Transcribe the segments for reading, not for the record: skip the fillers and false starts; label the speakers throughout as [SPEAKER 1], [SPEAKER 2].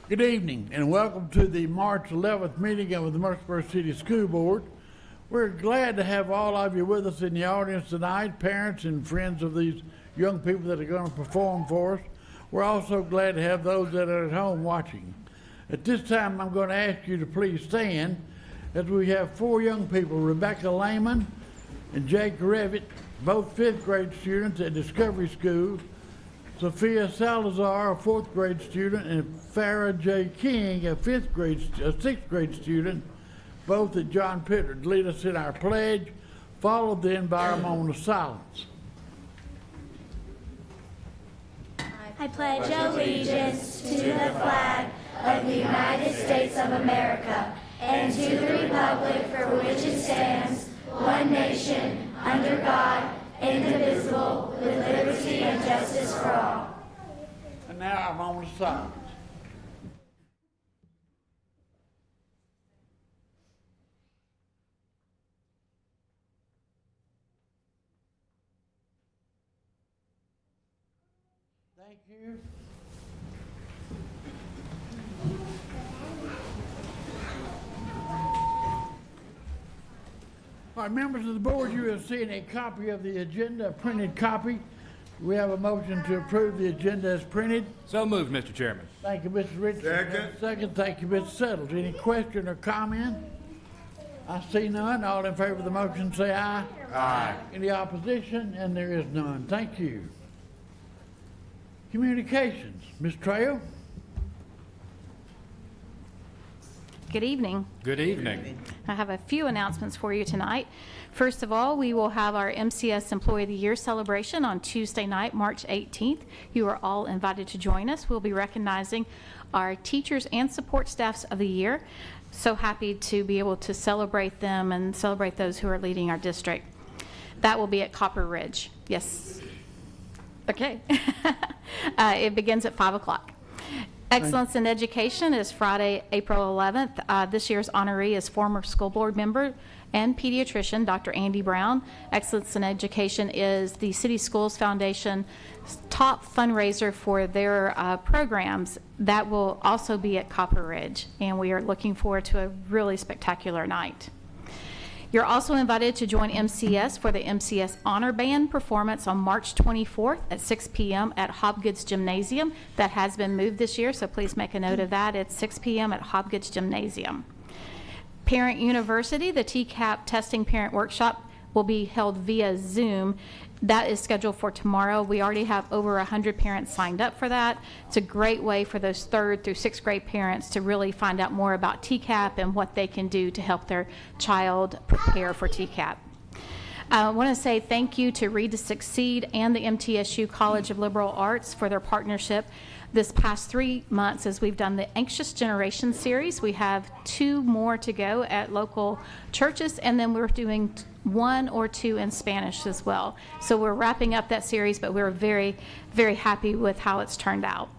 [SPEAKER 1] Good evening and welcome to the March 11th meeting of the Murfreesboro City School Board. We're glad to have all of you with us in the audience tonight, parents and friends of these young people that are going to perform for us. We're also glad to have those that are at home watching. At this time, I'm going to ask you to please stand as we have four young people, Rebecca Lehman and Jake Revitt, both fifth grade students at Discovery School, Sophia Salazar, a fourth grade student, and Farrah J. King, a sixth grade student, both at John Pittard. Lead us in our pledge, followed then by our moment of silence.
[SPEAKER 2] I pledge allegiance to the flag of the United States of America and to the republic for which it stands, one nation, under God, indivisible, with liberty and justice for all.
[SPEAKER 1] And now our moment of silence. Thank you. All right, members of the board, you have seen a copy of the agenda, a printed copy. We have a motion to approve the agenda as printed.
[SPEAKER 3] So moved, Mr. Chairman.
[SPEAKER 1] Thank you, Mr. Richardson. Second, thank you, Mr. Settles. Any question or comment? I see none. All in favor of the motion say aye.
[SPEAKER 3] Aye.
[SPEAKER 1] Any opposition? And there is none. Thank you. Communications. Ms. Trail?
[SPEAKER 4] Good evening.
[SPEAKER 3] Good evening.
[SPEAKER 4] I have a few announcements for you tonight. First of all, we will have our MCS Employee of the Year celebration on Tuesday night, March 18th. You are all invited to join us. We'll be recognizing our teachers and support staffs of the year. So happy to be able to celebrate them and celebrate those who are leading our district. That will be at Copper Ridge. Yes. Okay. It begins at 5 o'clock. Excellence in Education is Friday, April 11th. This year's honoree is former school board member and pediatrician, Dr. Andy Brown. Excellence in Education is the City Schools Foundation top fundraiser for their programs. That will also be at Copper Ridge, and we are looking forward to a really spectacular night. You're also invited to join MCS for the MCS Honor Band performance on March 24th at 6 p.m. at Hobgood's Gymnasium. That has been moved this year, so please make a note of that. It's 6 p.m. at Hobgood's Gymnasium. Parent University, the TCAP Testing Parent Workshop, will be held via Zoom. That is scheduled for tomorrow. We already have over 100 parents signed up for that. It's a great way for those 3rd through 6th grade parents to really find out more about TCAP and what they can do to help their child prepare for TCAP. I want to say thank you to Read to Succeed and the MTSU College of Liberal Arts for their partnership this past 3 months as we've done the Anxious Generation series. We have 2 more to go at local churches, and then we're doing 1 or 2 in Spanish as well. So we're wrapping up that series, but we're very, very happy with how it's turned out.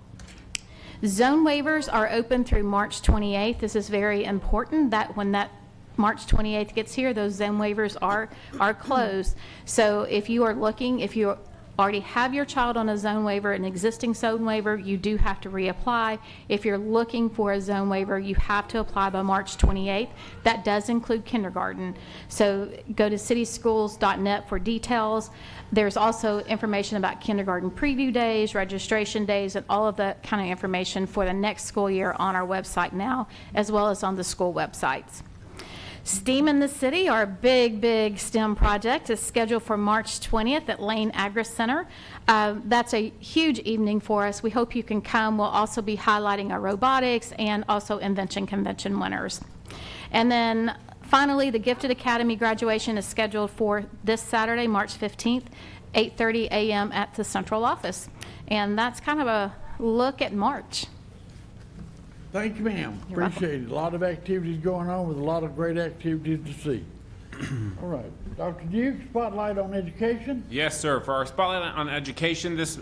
[SPEAKER 4] Zone waivers are open through March 28th. This is very important that when that March 28th gets here, those zone waivers are closed. So if you are looking, if you already have your child on a zone waiver, an existing zone waiver, you do have to reapply. If you're looking for a zone waiver, you have to apply by March 28th. That does include kindergarten. So go to cityschools.net for details. There's also information about kindergarten preview days, registration days, and all of that kind of information for the next school year on our website now, as well as on the school websites. STEAM in the City, our big STEM project, is scheduled for March 20th at Lane Agri Center. That's a huge evening for us. We hope you can come. We'll also be highlighting our robotics and also Invention Convention winners. And then finally, the Gifted Academy graduation is scheduled for this Saturday, March 15th, 8:30 a.m. at the central office. And that's kind of a look at March.
[SPEAKER 1] Thank you, ma'am.
[SPEAKER 4] You're
[SPEAKER 1] Appreciate it. A lot of activities going on with a lot of great activities to see. All right. Dr. Duke, spotlight on education.
[SPEAKER 5] Yes, sir. For our spotlight on education this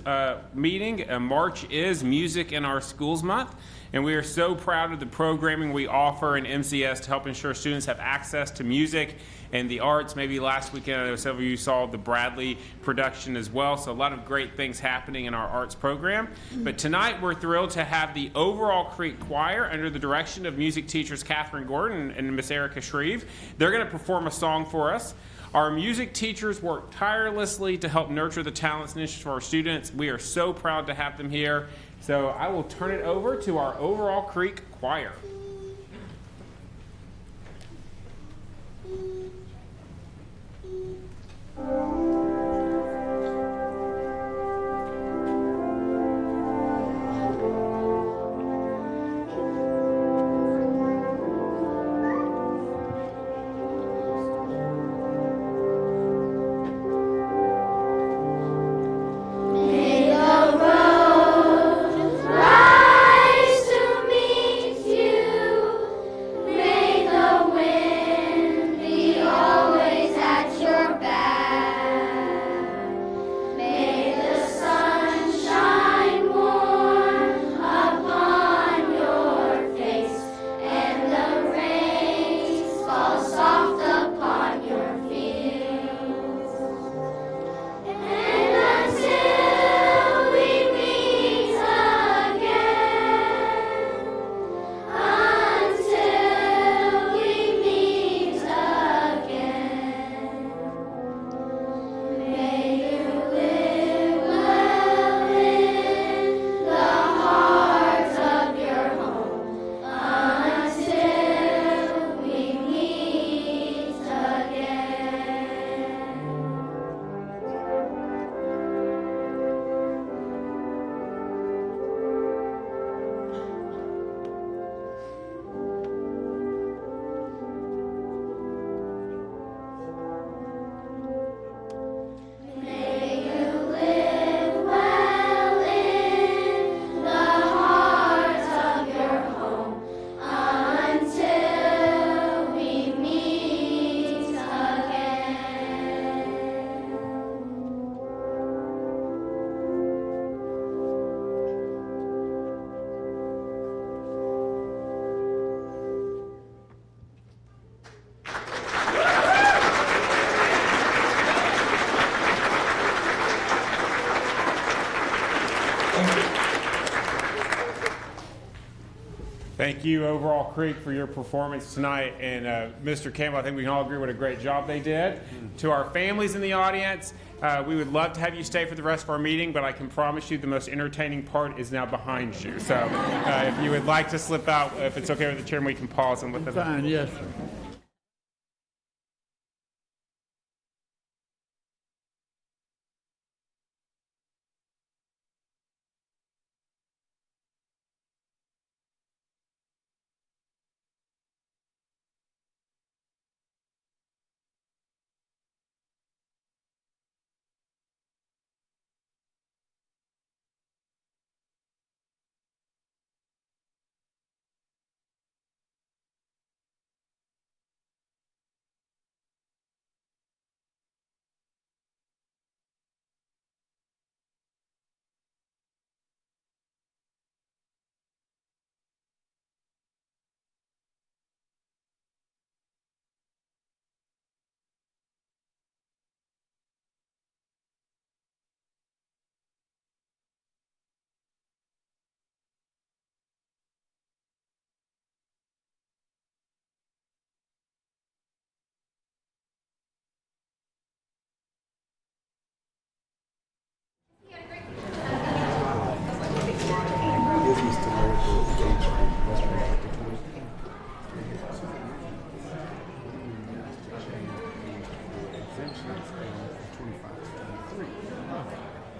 [SPEAKER 5] meeting, March is Music in Our Schools Month. and we are so proud of the programming we offer in MCS to help ensure students have access to music and the arts. Maybe last weekend, I know several of you saw the Bradley production as well, so a lot of great things happening in our arts program. But tonight, we're thrilled to have the Overall Creek Choir under the direction of music teachers Catherine Gordon and Miss Erica Shreve. They're going to perform a song for us. Our music teachers work tirelessly to help nurture the talents and interests for our students. We are so proud to have them here. So I will turn it over to our Overall Creek Choir. Thank you, Overall Creek, for your performance tonight. And Mr. Campbell, I think we can all agree what a great job they did. To our families in the audience, we would love to have you stay for the rest of our meeting, but I can promise you the most entertaining part is now behind you. So if you would like to slip out, if it's okay with the chairman, we can pause and let them.
[SPEAKER 1] Fine, yes, sir.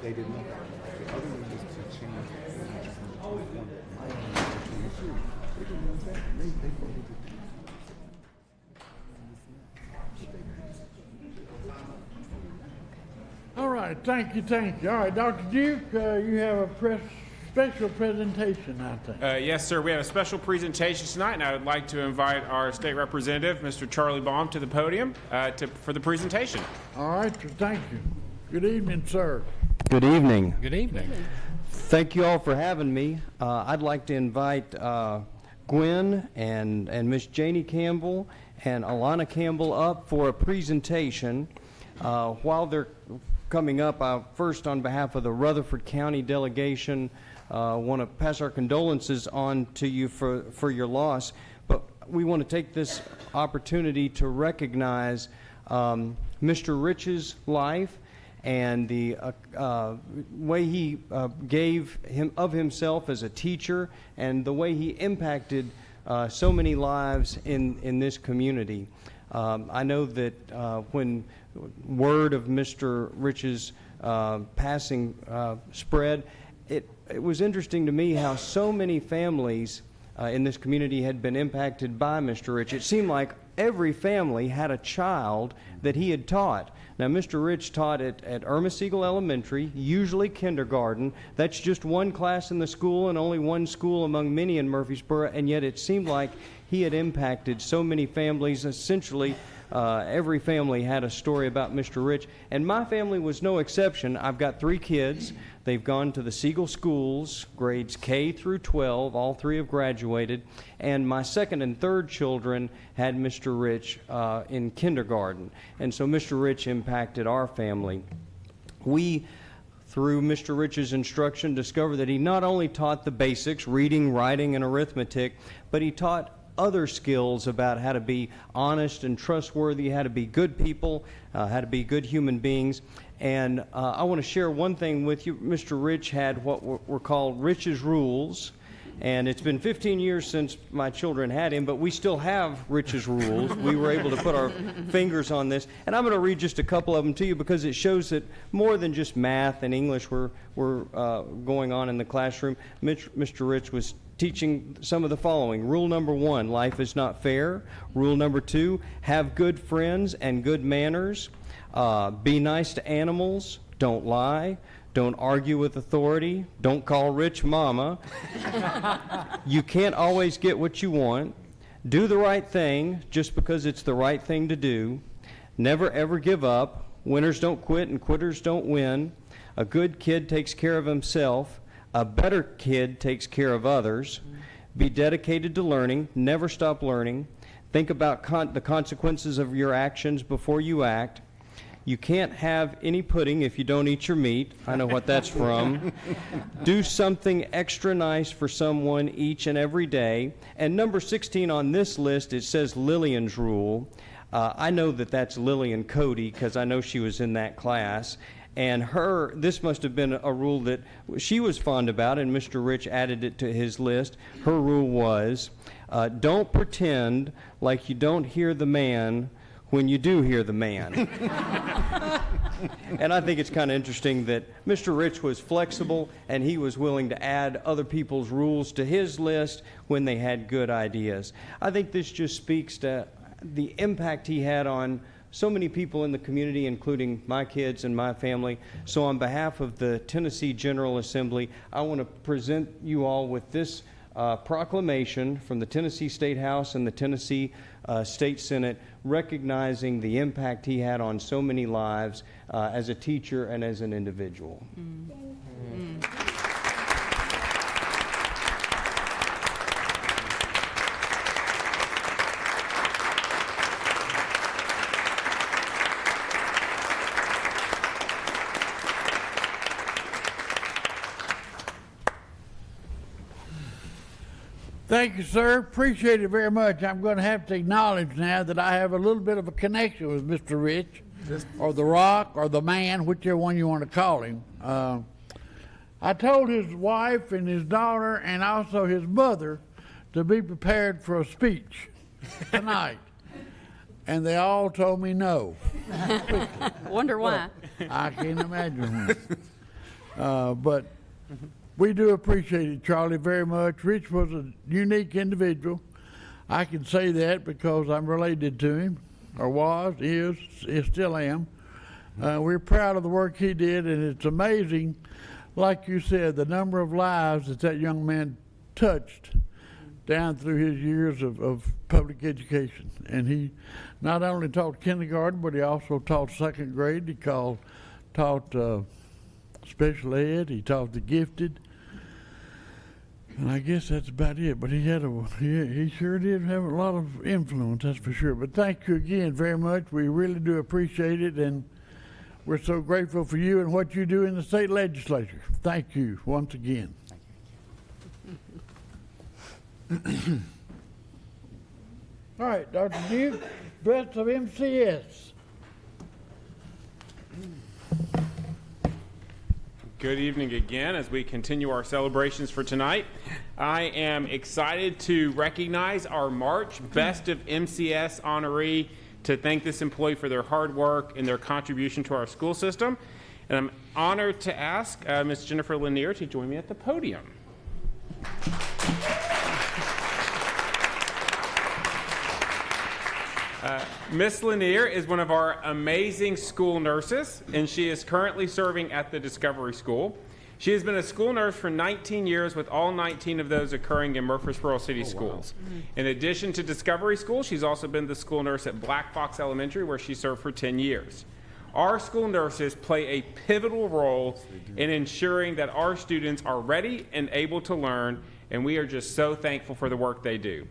[SPEAKER 6] They did not. The other one was to change from 21 to 23. They didn't want that. They voted to do that.
[SPEAKER 1] All right, thank you. All right, Dr. Duke, you have a special presentation, I think.
[SPEAKER 5] Yes, sir. We have a special presentation tonight, and I would like to invite our state representative, Mr. Charlie Baum, to the podium for the presentation.
[SPEAKER 1] All right, thank you. Good evening, sir.
[SPEAKER 7] Good evening.
[SPEAKER 3] Good evening.
[SPEAKER 7] Thank you all for having me. I'd like to invite Gwen and Miss Janie Campbell and Alana Campbell up for a presentation. While they're coming up, first on behalf of the Rutherford County delegation, want to pass our condolences on to you for your loss. But we want to take this opportunity to recognize Mr. Rich's life and the way he gave of himself as a teacher, and the way he impacted so many lives in this community. I know that when word of Mr. Rich's passing spread, it was interesting to me how so many families in this community had been impacted by Mr. Rich. It seemed like every family had a child that he had taught. Now, Mr. Rich taught at Irma Siegel Elementary, usually kindergarten. That's just one class in the school and only one school among many in Murfreesboro, and yet it seemed like he had impacted so many families. Essentially, every family had a story about Mr. Rich, and my family was no exception. I've got 3 kids. They've gone to the Siegel schools, grades K through 12. All 3 have graduated. And my second and third children had Mr. Rich in kindergarten. And so Mr. Rich impacted our family. We, through Mr. Rich's instruction, discovered that he not only taught the basics, reading, writing, and arithmetic, but he taught other skills about how to be honest and trustworthy, how to be good people, how to be good human beings. And I want to share one thing with you. Mr. Rich had what were called Rich's Rules, and it's been 15 years since my children had him, but we still have Rich's Rules. We were able to put our fingers on this, and I'm going to read just a couple of them to you because it shows that more than just math and English were going on in the classroom. Mr. Rich was teaching some of the following. Rule number 1, life is not fair. Rule number 2, have good friends and good manners. Be nice to animals. Don't lie. Don't argue with authority. Don't call Rich mama. You can't always get what you want. Do the right thing just because it's the right thing to do. Never ever give up. Winners don't quit and quitters don't win. A good kid takes care of himself. A better kid takes care of others. Be dedicated to learning. Never stop learning. Think about the consequences of your actions before you act. You can't have any pudding if you don't eat your meat. I know what that's from. Do something extra nice for someone each and every day. And number 16 on this list, it says Lillian's Rule. I know that that's Lillian Cody because I know she was in that class. And this must have been a rule that she was fond about, and Mr. Rich added it to his list. Her rule was, don't pretend like you don't hear the man when you do hear the man. And I think it's kind of interesting that Mr. Rich was flexible, and he was willing to add other people's rules to his list when they had good ideas. I think this just speaks to the impact he had on so many people in the community, including my kids and my family. So on behalf of the Tennessee General Assembly, I want to present you all with this proclamation from the Tennessee State House and the Tennessee State Senate, recognizing the impact he had on so many lives as a teacher and as an individual.
[SPEAKER 1] Thank you, sir. Appreciate it very much. I'm going to have to acknowledge now that I have a little bit of a connection with Mr. Rich, or the Rock, or the Man, whichever one you want to call him. I told his wife and his daughter and also his mother to be prepared for a speech tonight. And they all told me no.
[SPEAKER 8] Wonder why.
[SPEAKER 1] I can't imagine why. But we do appreciate it, Charlie, very much. Rich was a unique individual. I can say that because I'm related to him, or was, is, still am. We're proud of the work he did, and it's amazing, like you said, the number of lives that young man touched down through his years of public education. And he not only taught kindergarten, but he also taught second grade. He taught special ed. He taught the gifted. And I guess that's about it. But he sure did have a lot of influence, that's for sure. But thank you again very much. We really do appreciate it, and we're so grateful for you and what you do in the state legislature. Thank you once again. All right, Dr. Duke, best of MCS.
[SPEAKER 5] Good evening again as we continue our celebrations for tonight. I am excited to recognize our March Best of MCS honoree, to thank this employee for their hard work and their contribution to our school system. And I'm honored to ask Ms. Jennifer Lanier to join me at the podium. Ms. Lanier is one of our amazing school nurses, and she is currently serving at the Discovery School. She has been a school nurse for 19 years, with all 19 of those occurring in Murfreesboro City Schools. In addition to Discovery School, she's also been the school nurse at Black Fox Elementary, where she served for 10 years. Our school nurses play a pivotal role in ensuring that our students are ready and able to learn, and we are just so thankful for the work they do.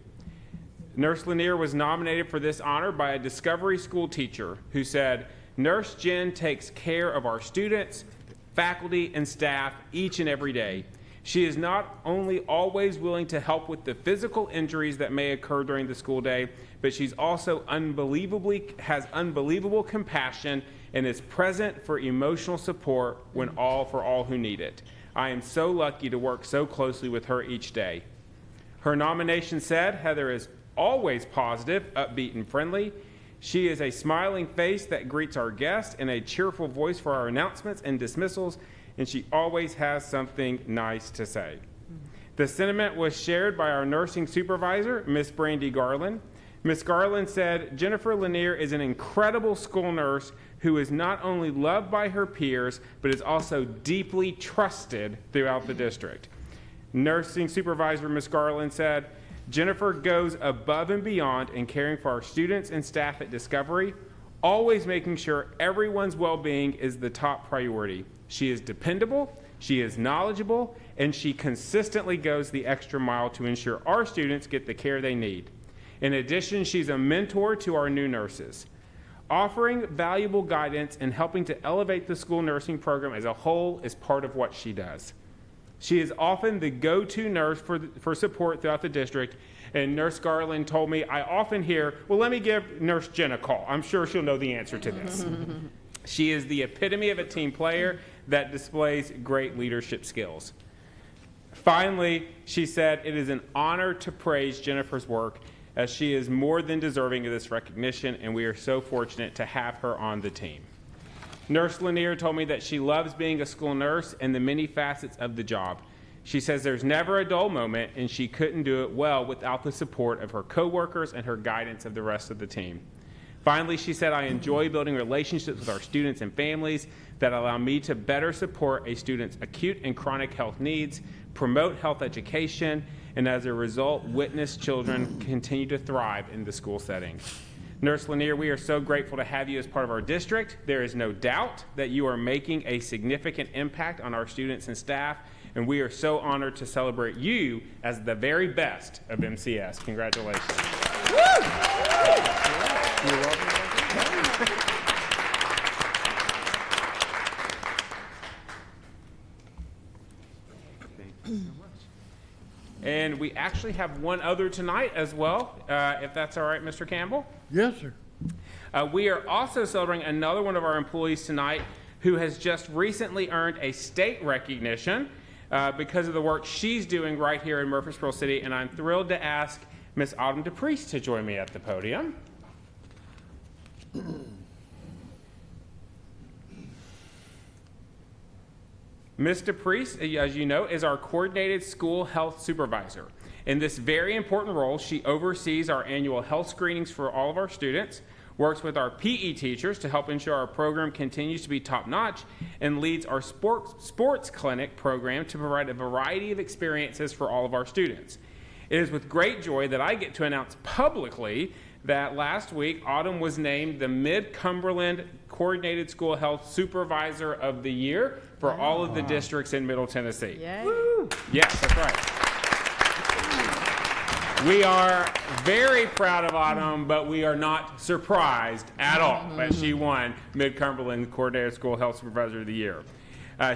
[SPEAKER 5] Nurse Lanier was nominated for this honor by a Discovery School teacher who said, "Nurse Jen takes care of our students, faculty, and staff each and every day. She is not only always willing to help with the physical injuries that may occur during the school day, but she's also has unbelievable compassion and is present for emotional support for all who need it. I am so lucky to work so closely with her each day." Her nomination said, "Heather is always positive, upbeat, and friendly. She is a smiling face that greets our guests and a cheerful voice for our announcements and dismissals, and she always has something nice to say." The sentiment was shared by our nursing supervisor, Miss Brandy Garland. Miss Garland said, "Jennifer Lanier is an incredible school nurse who is not only loved by her peers, but is also deeply trusted throughout the district." Nursing supervisor Miss Garland said, "Jennifer goes above and beyond in caring for our students and staff at Discovery, always making sure everyone's well-being is the top priority. She is dependable, she is knowledgeable, and she consistently goes the extra mile to ensure our students get the care they need. In addition, she's a mentor to our new nurses, offering valuable guidance and helping to elevate the school nursing program as a whole is part of what she does. She is often the go-to nurse for support throughout the district, and Nurse Garland told me, I often hear, well, let me give Nurse Jen a call. I'm sure she'll know the answer to this." She is the epitome of a team player that displays great leadership skills. Finally, she said, "It is an honor to praise Jennifer's work, as she is more than deserving of this recognition, and we are so fortunate to have her on the team." Nurse Lanier told me that she loves being a school nurse and the many facets of the job. She says there's never a dull moment, and she couldn't do it well without the support of her coworkers and her guidance of the rest of the team. Finally, she said, "I enjoy building relationships with our students and families that allow me to better support a student's acute and chronic health needs, promote health education, and as a result, witness children continue to thrive in the school setting." Nurse Lanier, we are so grateful to have you as part of our district. There is no doubt that you are making a significant impact on our students and staff, and we are so honored to celebrate you as the very best of MCS. Congratulations. You're welcome. And we actually have one other tonight as well, if that's all right, Mr. Campbell.
[SPEAKER 1] Yes, sir.
[SPEAKER 5] We are also celebrating another one of our employees tonight who has just recently earned a state recognition because of the work she's doing right here in Murfreesboro City, and I'm thrilled to ask Miss Autumn DePriest to join me at the podium. Ms. DePriest, as you know, is our coordinated school health supervisor. In this very important role, she oversees our annual health screenings for all of our students, works with our PE teachers to help ensure our program continues to be top-notch, and leads our sports clinic program to provide a variety of experiences for all of our students. It is with great joy that I get to announce publicly that last week, Autumn was named the Mid-Cumberland Coordinated School Health Supervisor of the Year for all of the districts in Middle Tennessee.
[SPEAKER 8] Yay.
[SPEAKER 5] Yes, that's right. We are very proud of Autumn, but we are not surprised at all that she won Mid-Cumberland Coordinated School Health Supervisor of the Year.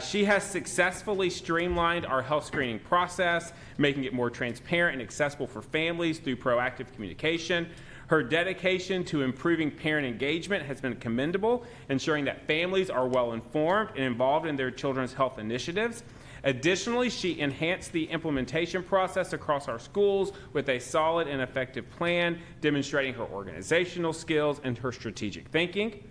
[SPEAKER 5] She has successfully streamlined our health screening process, making it more transparent and accessible for families through proactive communication. Her dedication to improving parent engagement has been commendable, ensuring that families are well informed and involved in their children's health initiatives. Additionally, she enhanced the implementation process across our schools with a solid and effective plan, demonstrating her organizational skills and her strategic thinking.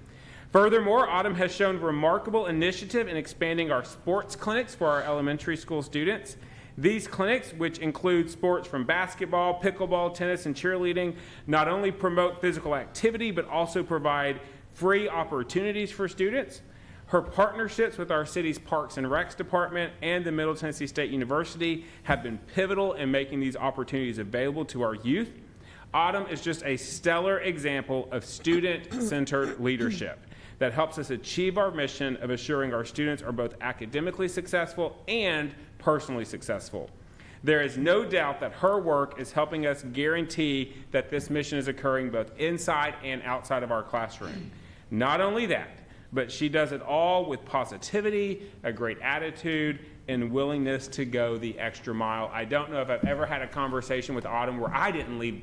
[SPEAKER 5] Furthermore, Autumn has shown remarkable initiative in expanding our sports clinics for our elementary school students. These clinics, which include sports from basketball, pickleball, tennis, and cheerleading, not only promote physical activity, but also provide free opportunities for students. Her partnerships with our city's Parks and Recs Department and the Middle Tennessee State University have been pivotal in making these opportunities available to our youth. Autumn is just a stellar example of student-centered leadership that helps us achieve our mission of assuring our students are both academically successful and personally successful. There is no doubt that her work is helping us guarantee that this mission is occurring both inside and outside of our classroom. Not only that, but she does it all with positivity, a great attitude, and willingness to go the extra mile. I don't know if I've ever had a conversation with Autumn where I didn't leave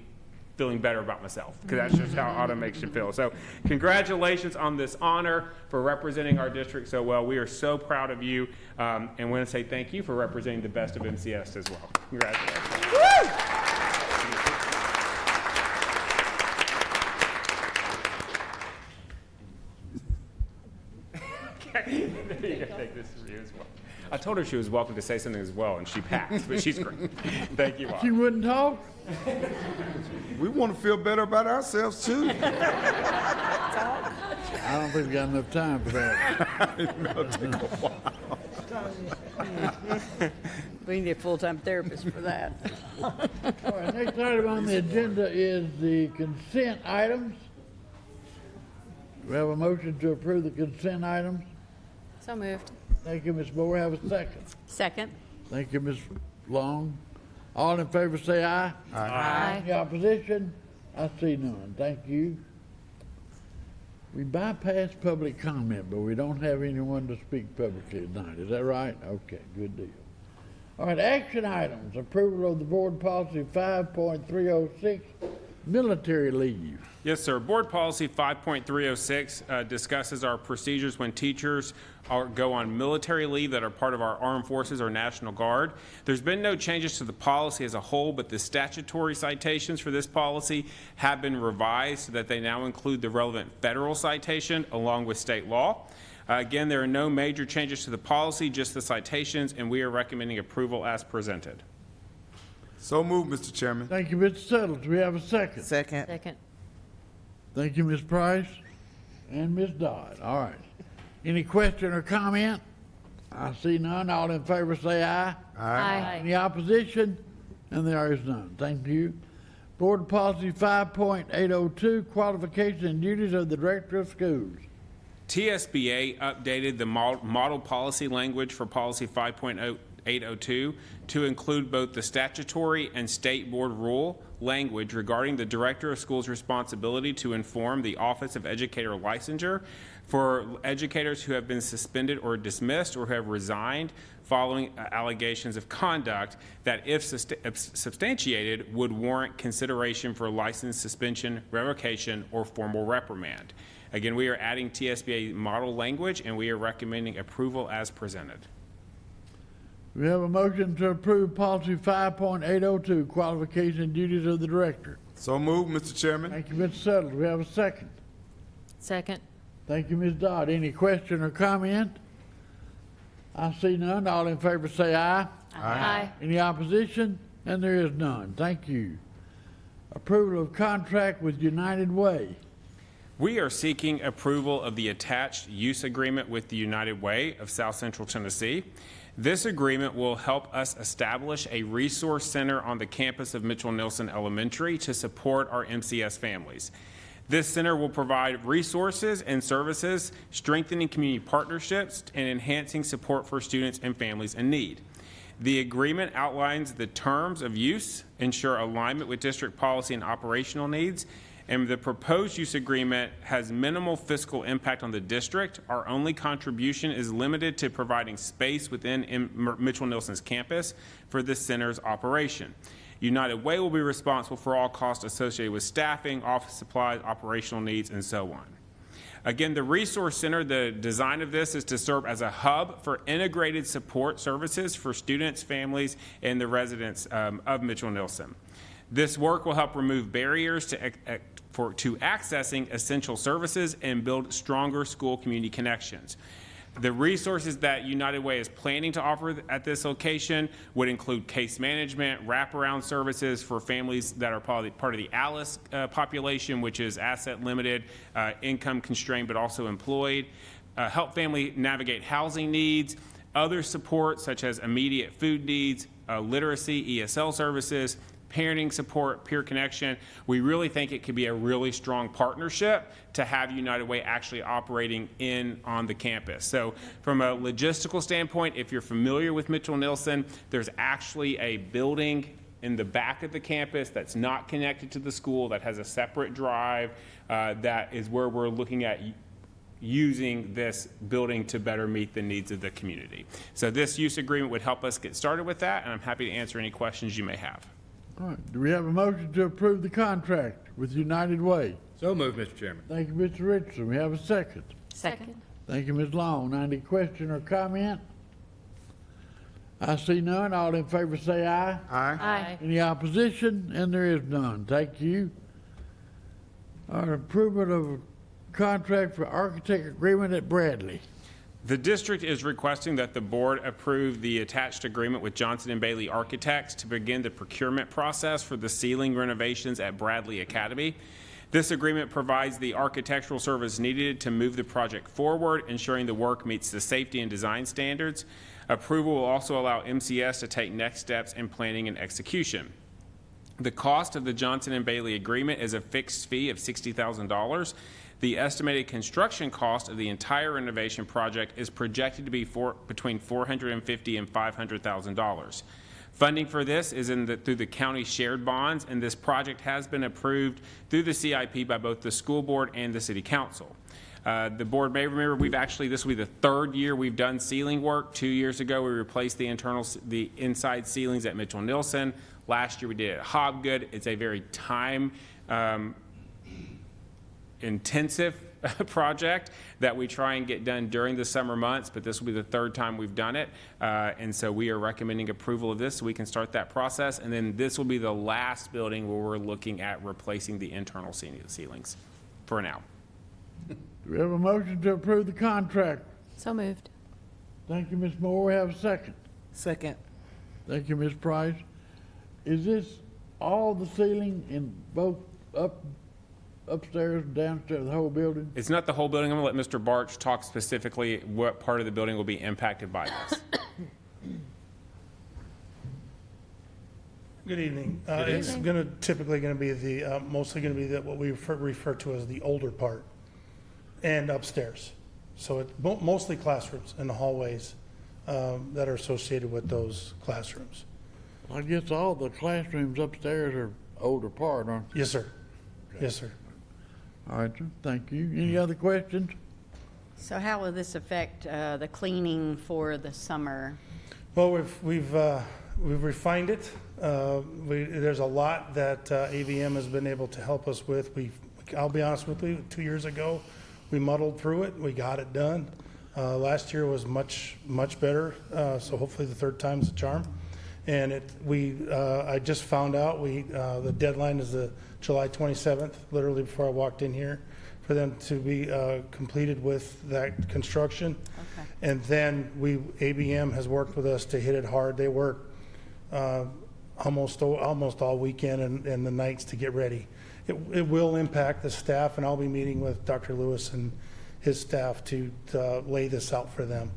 [SPEAKER 5] feeling better about myself, because that's just how Autumn makes you feel. So congratulations on this honor for representing our district so well. We are so proud of you, and want to say thank you for representing the best of MCS as well. Congratulations. Woo! You can take this for you as well. I told her she was welcome to say something as well, and she passed, but she's great. Thank you,
[SPEAKER 1] She
[SPEAKER 5] Autumn.
[SPEAKER 1] wouldn't talk?
[SPEAKER 6] We want to feel better about ourselves too.
[SPEAKER 1] I don't think we got enough time for that.
[SPEAKER 8] We need a full-time therapist for that.
[SPEAKER 1] All right, next item on the agenda is the consent items. Do we have a motion to approve the consent items?
[SPEAKER 8] So moved.
[SPEAKER 1] Thank you, Ms. Moore. Have a second.
[SPEAKER 8] Second.
[SPEAKER 1] Thank you, Ms. Long. All in favor say aye.
[SPEAKER 8] Aye.
[SPEAKER 1] Any opposition? I see none. Thank you. We bypassed public comment, but we don't have anyone to speak publicly tonight. Is that right? Okay, good deal. All right, action items. Approval of the board policy 5.306, military leave.
[SPEAKER 5] Yes, sir. Board Policy 5.306 discusses our procedures when teachers go on military leave that are part of our armed forces or National Guard. There's been no changes to the policy as a whole, but the statutory citations for this policy have been revised so that they now include the relevant federal citation along with state law. Again, there are no major changes to the policy, just the citations, and we are recommending approval as presented.
[SPEAKER 6] So moved, Mr. Chairman.
[SPEAKER 1] Thank you, Mr. Settles. Do we have a second?
[SPEAKER 9] Second.
[SPEAKER 8] Second.
[SPEAKER 1] Thank you, Ms. Price and Ms. Dodd. All right. Any question or comment? I see none. All in favor say aye.
[SPEAKER 8] Aye.
[SPEAKER 1] Any opposition? And there is none. Thank you. Board Policy 5.802, qualifications and duties of the Director of Schools.
[SPEAKER 5] TSBA updated the model policy language for Policy 5.802 to include both the statutory and state board rule language regarding the Director of Schools' responsibility to inform the Office of Educator Licensure for educators who have been suspended or dismissed or who have resigned following allegations of conduct that, if substantiated, would warrant consideration for license suspension, revocation, or formal reprimand. Again, we are adding TSBA model language, and we are recommending approval as presented.
[SPEAKER 1] We have a motion to approve Policy 5.802, qualifications and duties of the Director.
[SPEAKER 6] So moved, Mr. Chairman.
[SPEAKER 1] Thank you, Mr. Settles. We have a second.
[SPEAKER 8] Second.
[SPEAKER 1] Thank you, Ms. Dodd. Any question or comment? I see none. All in favor say aye.
[SPEAKER 8] Aye.
[SPEAKER 1] Any opposition? And there is none. Thank you. Approval of contract with United Way.
[SPEAKER 5] We are seeking approval of the attached use agreement with the United Way of South Central Tennessee. This agreement will help us establish a resource center on the campus of Mitchell Nelson Elementary to support our MCS families. This center will provide resources and services, strengthening community partnerships, and enhancing support for students and families in need. The agreement outlines the terms of use, ensure alignment with district policy and operational needs, and the proposed use agreement has minimal fiscal impact on the district. Our only contribution is limited to providing space within Mitchell-Nelson's campus for the center's operation. United Way will be responsible for all costs associated with staffing, office supplies, operational needs, and so on. Again, the Resource Center, the design of this is to serve as a hub for integrated support services for students, families, and the residents of Mitchell-Nelson. This work will help remove barriers to accessing essential services and build stronger school community connections. The resources that United Way is planning to offer at this location would include case management, wraparound services for families that are part of the ALICE population, which is asset limited, income constrained, but also employed, help family navigate housing needs, other support such as immediate food needs, literacy, ESL services, parenting support, peer connection. We really think it could be a really strong partnership to have United Way actually operating on the campus. So from a logistical standpoint, if you're familiar with Mitchell-Nelson, there's actually a building in the back of the campus that's not connected to the school, that has a separate drive, that is where we're looking at using this building to better meet the needs of the community. So this use agreement would help us get started with that, and I'm happy to answer any questions you may have.
[SPEAKER 1] All right, do we have a motion to approve the contract with United Way?
[SPEAKER 3] So moved, Mr. Chairman.
[SPEAKER 1] Thank you, Mr. Richardson. We have a second.
[SPEAKER 8] Second.
[SPEAKER 1] Thank you, Ms. Long. Any question or comment? I see none. All in favor say aye.
[SPEAKER 8] Aye.
[SPEAKER 1] Any opposition? And there is none. Thank you. All right, approval of contract for architect agreement at Bradley.
[SPEAKER 5] The district is requesting that the board approve the attached agreement with Johnson & Bailey Architects to begin the procurement process for the ceiling renovations at Bradley Academy. This agreement provides the architectural service needed to move the project forward, ensuring the work meets the safety and design standards. Approval will also allow MCS to take next steps in planning and execution. The cost of the Johnson & Bailey agreement is a fixed fee of $60,000. The estimated construction cost of the entire renovation project is projected to be between $450,000 and $500,000. Funding for this is through the county shared bonds, and this project has been approved through the CIP by both the school board and the city council. The board may remember this will be the third year we've done ceiling work. 2 years ago, we replaced the inside ceilings at Mitchell-Nelson. Last year, we did it at Hobgood. It's a very intensive project that we try and get done during the summer months, but this will be the third time we've done it. And so we are recommending approval of this so we can start that process. And then this will be the last building where we're looking at replacing the internal ceilings for now.
[SPEAKER 1] Do we have a motion to approve the contract?
[SPEAKER 8] So moved.
[SPEAKER 1] Thank you, Ms. Moore. We have a second.
[SPEAKER 9] Second.
[SPEAKER 1] Thank you, Ms. Price. Is this all the ceiling in both upstairs and downstairs, the whole building?
[SPEAKER 5] It's not the whole building. I'm going to let Mr. Barch talk specifically what part of the building will be impacted by this.
[SPEAKER 10] Good evening. It's typically going to be mostly going to be what we refer to as the older part and upstairs. So it's mostly classrooms and the hallways that are associated with those classrooms.
[SPEAKER 1] I guess all the classrooms upstairs are older part, aren't they?
[SPEAKER 10] Yes, sir. Yes, sir.
[SPEAKER 1] All right, sir. Thank you. Any other questions?
[SPEAKER 9] So how will this affect the cleaning for the summer?
[SPEAKER 10] Well, we've refined it. There's a lot that AVM has been able to help us with. I'll be honest with you, 2 years ago, we muddled through it. We got it done. Last year was much better. So hopefully the third time's the charm. And I just found out the deadline is the July 27th, literally before I walked in here, for them to be completed with that construction.
[SPEAKER 9] Okay.
[SPEAKER 10] And then ABM has worked with us to hit it hard. They work almost all weekend and the nights to get ready. It will impact the staff, and I'll be meeting with Dr. Lewis and his staff to lay this out for them.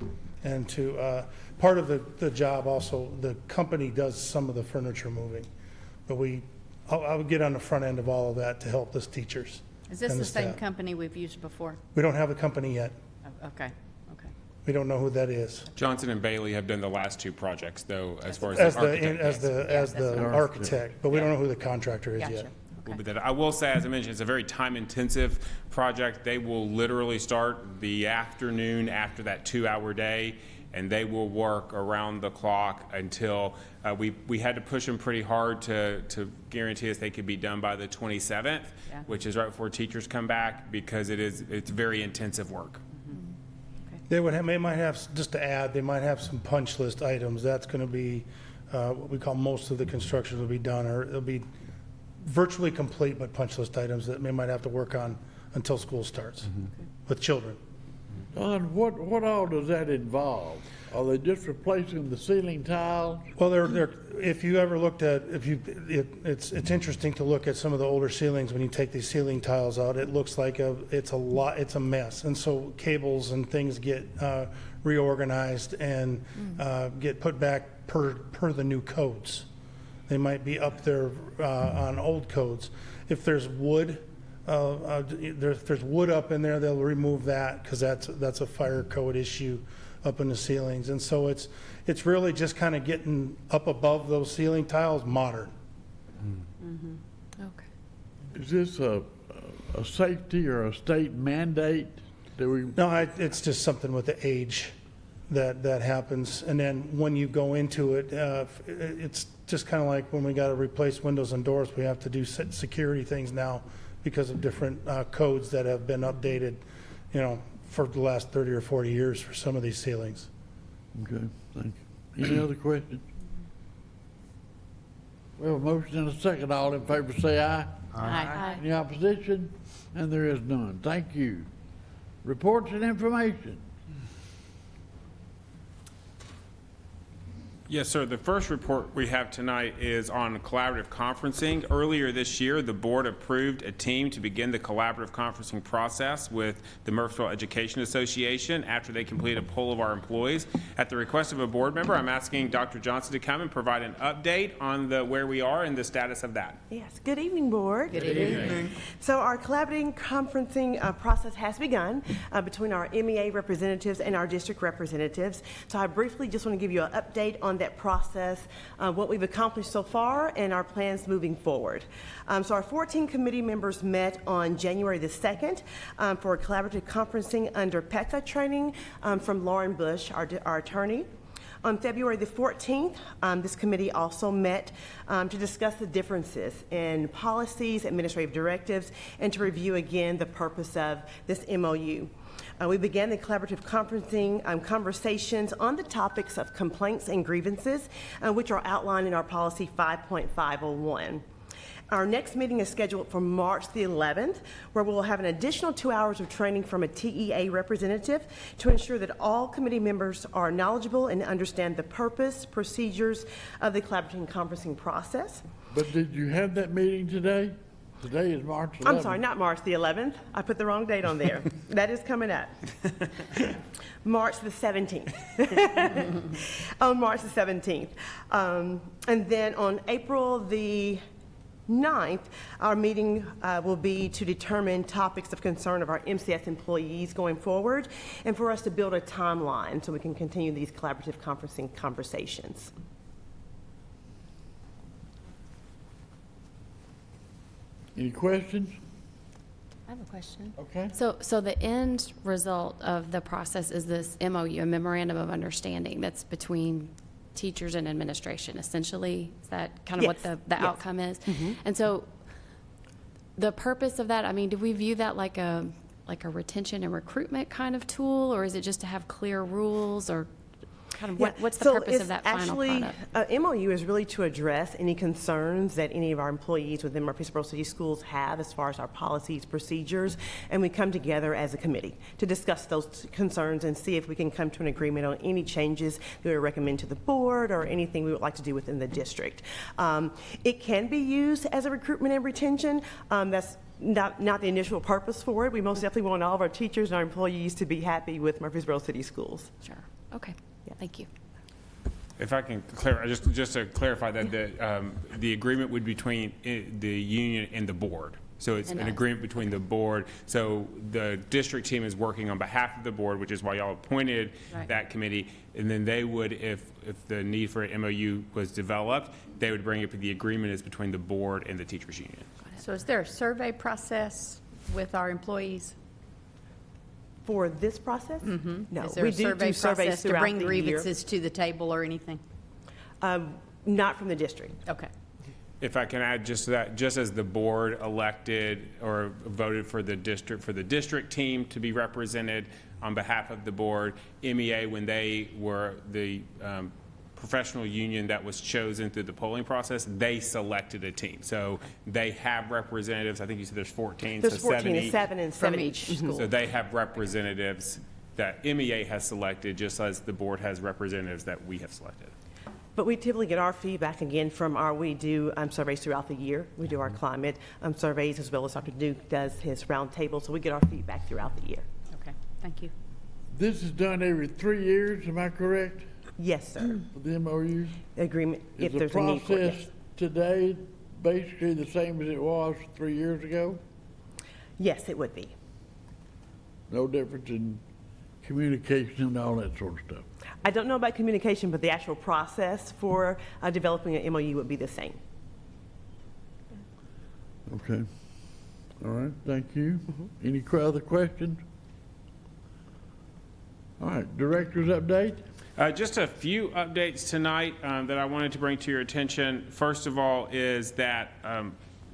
[SPEAKER 10] And to part of the job also, the company does some of the furniture moving, but I would get on the front end of all of that to help the teachers.
[SPEAKER 9] Is this
[SPEAKER 10] and
[SPEAKER 9] the same
[SPEAKER 10] staff.
[SPEAKER 9] company we've used before?
[SPEAKER 10] We don't have a company yet.
[SPEAKER 9] Oh, okay, okay.
[SPEAKER 10] We don't know who that is.
[SPEAKER 5] Johnson and Bailey have done the last two projects, though, as far as
[SPEAKER 10] As
[SPEAKER 5] the
[SPEAKER 10] the,
[SPEAKER 5] architect.
[SPEAKER 10] as the, as
[SPEAKER 9] that's
[SPEAKER 10] the
[SPEAKER 1] right.
[SPEAKER 10] architect, but we don't know who the contractor is
[SPEAKER 9] Gotcha.
[SPEAKER 10] yet.
[SPEAKER 5] Will be that. I will say, as I mentioned, it's a very time-intensive project. They will literally start the afternoon after that 2-hour day, and they will work around the clock until we had to push them pretty hard to guarantee us they could be done by the 27th,
[SPEAKER 9] Yeah.
[SPEAKER 5] which is right before teachers come back, because it's very intensive work.
[SPEAKER 10] They would have, they might have, just to add, they might have some punch list items. That's going to be, what we call most of the construction will be done, or it'll be virtually complete, but punch list items that they might have to work on until school starts with children.
[SPEAKER 1] Don, what all does that involve? Are they just replacing the ceiling tiles?
[SPEAKER 10] Well, they're, if you ever looked at, it's interesting to look at some of the older ceilings. When you take these ceiling tiles out, it looks like it's a mess. And so cables and things get reorganized and get put back per the new codes. They might be up there on old codes. If there's wood, if there's wood up in there, they'll remove that, because that's a fire code issue up in the ceilings. And so it's really just kind of getting up above those ceiling tiles modern.
[SPEAKER 8] Okay.
[SPEAKER 1] Is this a safety or a state mandate? Do we,
[SPEAKER 10] No, it's just something with the age that happens. And then when you go into it, it's just kind of like when we got to replace windows and doors, we have to do security things now because of different codes that have been updated, for the last 30 or 40 years for some of these ceilings.
[SPEAKER 1] okay, thank you. Any other questions? We have a motion and a second. All in favor say aye.
[SPEAKER 9] Aye.
[SPEAKER 1] Any opposition? And there is none. Thank you. Reports and information.
[SPEAKER 5] Yes, sir. The first report we have tonight is on collaborative conferencing. Earlier this year, the board approved a team to begin the collaborative conferencing process with the Murfreesboro Education Association after they complete a poll of our employees. At the request of a board member, I'm asking Dr. Johnson to come and provide an update on where we are and the status of that.
[SPEAKER 11] Yes, good evening, Board.
[SPEAKER 9] Good evening.
[SPEAKER 11] So our collaborative conferencing process has begun between our MEA representatives and our district representatives. So I briefly just want to give you an update on that process, what we've accomplished so far, and our plans moving forward. So our 14 committee members met on January the 2nd for collaborative conferencing under PECA training from Lauren Bush, our attorney. On February the 14th, this committee also met to discuss the differences in policies, administrative directives, and to review again the purpose of this MOU. We began the collaborative conferencing conversations on the topics of complaints and grievances, which are outlined in our policy 5.501. Our next meeting is scheduled for March the 11th, where we'll have an additional 2 hours of training from a TEA representative to ensure that all committee members are knowledgeable and understand the purpose, procedures of the collaborative conferencing process.
[SPEAKER 1] But did you have that meeting today? Today is March 11th.
[SPEAKER 11] I'm sorry, not March the 11th. I put the wrong date on there. That is coming up. March the 17th. On March the 17th. And then on April the 9th, our meeting will be to determine topics of concern of our MCS employees going forward, and for us to build a timeline so we can continue these collaborative conferencing conversations.
[SPEAKER 1] Any questions?
[SPEAKER 8] I have a question.
[SPEAKER 1] Okay.
[SPEAKER 8] So the end result of the process is this MOU, a memorandum of understanding that's between teachers and administration, essentially? Is that kind of what
[SPEAKER 11] Yes.
[SPEAKER 8] the outcome is? And so the purpose of that, I mean, do we view that like a retention and recruitment kind of tool, or is it just to have clear rules, or kind of what's the
[SPEAKER 11] So
[SPEAKER 8] purpose
[SPEAKER 11] it's
[SPEAKER 8] of that final product?
[SPEAKER 11] MOU is really to address any concerns that any of our employees within Murfreesboro City Schools have as far as our policies, procedures, and we come together as a committee to discuss those concerns and see if we can come to an agreement on any changes that we recommend to the board or anything we would like to do within the district. It can be used as a recruitment and retention. That's not the initial purpose for it. We most definitely want all of our teachers and our employees to be happy with Murfreesboro City Schools.
[SPEAKER 8] Sure. Okay. Thank you.
[SPEAKER 5] If I can clarify, just to clarify that the agreement would be between the union and the board. So it's
[SPEAKER 8] And
[SPEAKER 5] an
[SPEAKER 8] us.
[SPEAKER 5] agreement between the board. So the district team is working on behalf of the board, which is why y'all appointed
[SPEAKER 8] Right.
[SPEAKER 5] that committee. And then they would, if the need for an MOU was developed, they would bring it, but the agreement is between the board and the teachers union.
[SPEAKER 9] So is there a survey process with our employees?
[SPEAKER 11] For this process? No.
[SPEAKER 9] Is there
[SPEAKER 11] We
[SPEAKER 9] a
[SPEAKER 11] do
[SPEAKER 9] survey
[SPEAKER 11] surveys
[SPEAKER 9] process to
[SPEAKER 11] throughout
[SPEAKER 9] bring
[SPEAKER 11] the year.
[SPEAKER 9] grievances to the table or anything?
[SPEAKER 11] Not from the district.
[SPEAKER 9] Okay.
[SPEAKER 5] If I can add just to that, just as the board elected or voted for the district team to be represented on behalf of the board, MEA, when they were the professional union that was chosen through the polling process, they selected a team. So they have representatives. I think you said there's 14.
[SPEAKER 11] There's
[SPEAKER 5] so
[SPEAKER 11] 14 and
[SPEAKER 5] 70.
[SPEAKER 11] 7 and 7
[SPEAKER 9] From each school.
[SPEAKER 5] So they have representatives that MEA has selected, just as the board has representatives that we have selected.
[SPEAKER 11] But we typically get our feedback again from we do surveys throughout the year. We do our climate surveys as well as Dr. Duke does his roundtable. So we get our feedback throughout the year.
[SPEAKER 9] Okay, thank you.
[SPEAKER 1] This is done every 3 years, am I correct?
[SPEAKER 11] Yes, sir.
[SPEAKER 1] For the MOU?
[SPEAKER 11] Agreement, if
[SPEAKER 1] Is
[SPEAKER 11] there's
[SPEAKER 1] the
[SPEAKER 11] a need for it.
[SPEAKER 1] process today basically the same as it was 3 years ago?
[SPEAKER 11] Yes, it would be.
[SPEAKER 1] No difference in communication and all that sort of stuff?
[SPEAKER 11] I don't know about communication, but the actual process for developing an MOU would be the same.
[SPEAKER 1] Okay. All right, thank you. Any other questions? All right, director's update?
[SPEAKER 5] Just a few updates tonight that I wanted to bring to your attention. First of all is that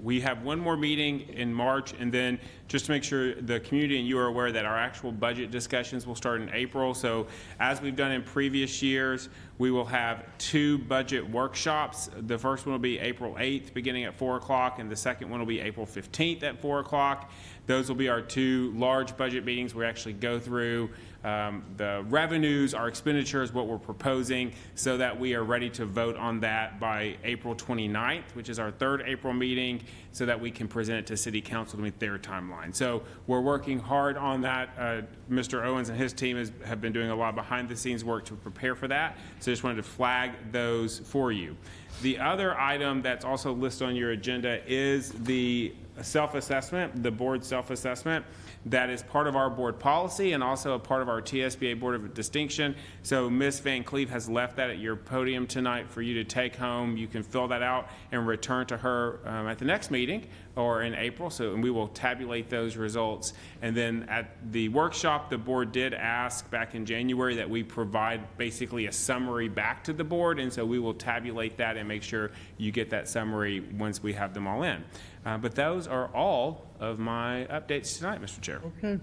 [SPEAKER 5] we have one more meeting in March, and then just to make sure the community and you are aware that our actual budget discussions will start in April. So as we've done in previous years, we will have 2 budget workshops. The first one will be April 8th, beginning at 4 o'clock, and the second one will be April 15th at 4 o'clock. Those will be our 2 large budget meetings. We actually go through the revenues, our expenditures, what we're proposing, so that we are ready to vote on that by April 29th, which is our 3rd April meeting, so that we can present it to City Council to meet their timeline. So we're working hard on that. Mr. Owens and his team have been doing a lot of behind-the-scenes work to prepare for that. So I just wanted to flag those for you. The other item that's also listed on your agenda is the self-assessment, the board self-assessment. That is part of our board policy and also a part of our TSBA Board of Distinction. So Ms. Van Cleve has left that at your podium tonight for you to take home. You can fill that out and return to her at the next meeting or in April. And we will tabulate those results. And then at the workshop, the board did ask back in January that we provide basically a summary back to the board. And so we will tabulate that and make sure you get that summary once we have them all in. But those are all of my updates tonight, Mr. Chair.
[SPEAKER 1] Okay.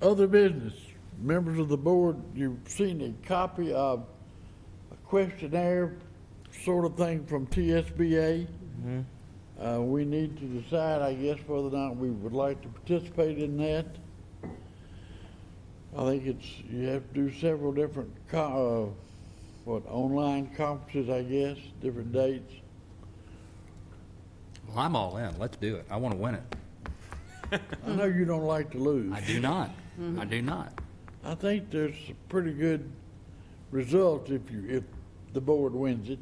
[SPEAKER 1] Other business. Members of the board, you've seen a copy of a questionnaire sort of thing from TSBA. We need to decide, I guess, whether or not we would like to participate in that. I think you have to do several different, online conferences, I guess, different dates.
[SPEAKER 3] Well, I'm all in. Let's do it. I want to win it.
[SPEAKER 1] I know you don't like to lose.
[SPEAKER 3] I do not. I do not.
[SPEAKER 1] I think there's a pretty good result if the board wins it.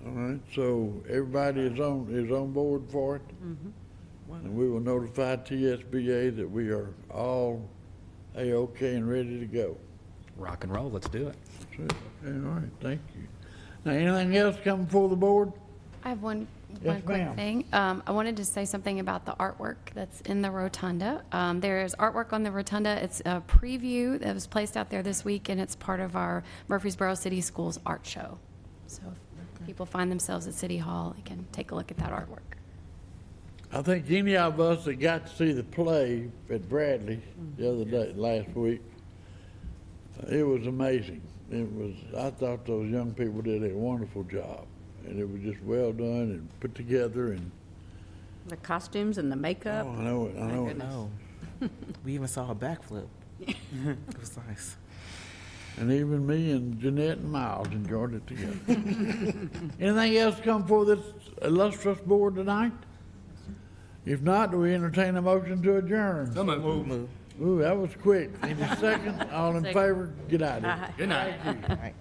[SPEAKER 1] All right, so everybody is on board for it. And we will notify TSBA that we are all A-OK and ready to go.
[SPEAKER 3] Rock and roll. Let's do it.
[SPEAKER 1] Okay, all right, thank you. Now, anything else coming before the board?
[SPEAKER 8] I have one
[SPEAKER 1] Yes,
[SPEAKER 8] quick
[SPEAKER 1] ma'am.
[SPEAKER 8] thing. I wanted to say something about the artwork that's in the rotunda. There is artwork on the rotunda. It's a preview that was placed out there this week, and it's part of our Murfreesboro City Schools art show. So if people find themselves at City Hall, they can take a look at that artwork.
[SPEAKER 1] I think any of us that got to see the play at Bradley the other day, last week, it was amazing. I thought those young people did a wonderful job. And it was just well done and put together and.
[SPEAKER 9] The costumes and the makeup.
[SPEAKER 1] Oh, I know it, I know it.
[SPEAKER 9] goodness.
[SPEAKER 12] We even saw a backflip. It was nice.
[SPEAKER 1] And even me and Jeanette and Miles enjoyed it together. Anything else come for this illustrious board tonight? If not, do we entertain a motion to adjourn?
[SPEAKER 3] So move.
[SPEAKER 1] Ooh, that was quick. Any second? All in favor? Get out of here.
[SPEAKER 3] Good night.
[SPEAKER 1] Thank you.
[SPEAKER 12] All right.